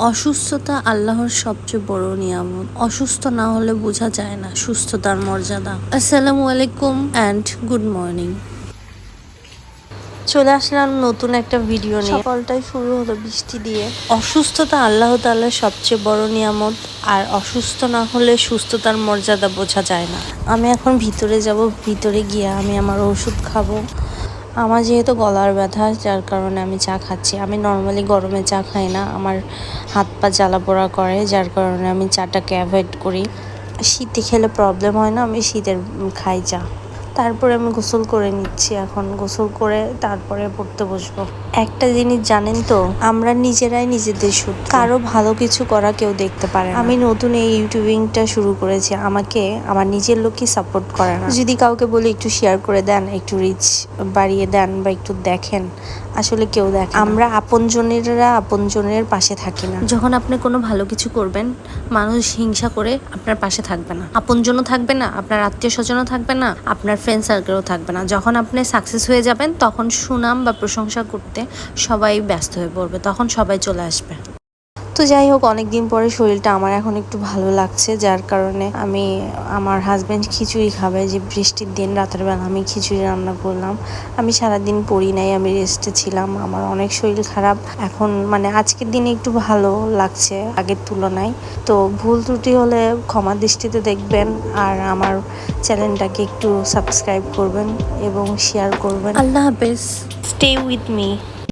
অসুস্থতা আল্লাহর সবচেয়ে বড় নিয়ামত। অসুস্থ না হলে বোঝা যায় না সুস্থতার মর্যাদা। আসসালামু আলাইকুম অ্যান্ড গুড মর্নিং। চলে আসলাম নতুন একটা ভিডিও নিয়ে। সকালটাই শুরু হলো বৃষ্টি দিয়ে। অসুস্থতা আল্লাহ তাআলার সবচেয়ে বড় নিয়ামত, আর অসুস্থ না হলে সুস্থতার মর্যাদা বোঝা যায় না। আমি এখন ভিতরে যাব, ভিতরে গিয়ে আমি আমার ওষুধ খাবো। আমার যেহেতু গলার ব্যথা, যার কারণে আমি চা খাচ্ছি। আমি নর্মালি গরমে চা খাই না, আমার হাত পা জ্বালা পোড়া করে, যার কারণে আমি চাটাকে অ্যাভয়েড করি। শীতে খেলে প্রবলেম হয় না, আমি শীতের খাই চা। তারপরে আমি গোসল করে নিচ্ছি, এখন গোসল করে তারপরে পড়তে বসবো। একটা জিনিস জানেন তো, আমরা নিজেরাই নিজেদের শত্রু। কারো ভালো কিছু করা কেউ দেখতে পারে না। আমি নতুন এই ইউটিউবিংটা শুরু করেছি, আমাকে আমার নিজের লোকই সাপোর্ট করে না। যদি কাউকে বলি একটু শেয়ার করে দেন, একটু রিচ বাড়িয়ে দেন বা একটু দেখেন, আসলে কেউ দেখে। আমরা আপনজনের পাশে থাকি না। যখন আপনি কোনো ভালো কিছু করবেন, মানুষ হিংসা করে আপনার পাশে থাকবে না, আপনজনও থাকবে না, আপনার আত্মীয় স্বজনও থাকবে না, আপনার ফ্রেন্ড সার্কেলও থাকবে না। যখন আপনি সাকসেস হয়ে যাবেন, তখন সুনাম বা প্রশংসা করতে সবাই ব্যস্ত হয়ে পড়বে, তখন সবাই চলে আসবে। তো যাই হোক, অনেকদিন পরে শরীরটা আমার এখন একটু ভালো লাগছে, যার কারণে আমার হাজব্যান্ড খিচুড়ি খাবে, যে বৃষ্টির দিন রাতের বেলা আমি খিচুড়ি রান্না করলাম। আমি সারাদিন পড়ি নাই, আমি রেস্টে ছিলাম, আমার অনেক শরীর খারাপ। এখন আজকের দিনে একটু ভালো লাগছে আগের তুলনায়। তো ভুল ত্রুটি হলে ক্ষমা দৃষ্টিতে দেখবেন, আর আমার চ্যানেলটাকে একটু সাবস্ক্রাইব করবেন এবং শেয়ার করবেন। আল্লাহ হাফেজ, স্টে উইথ মি।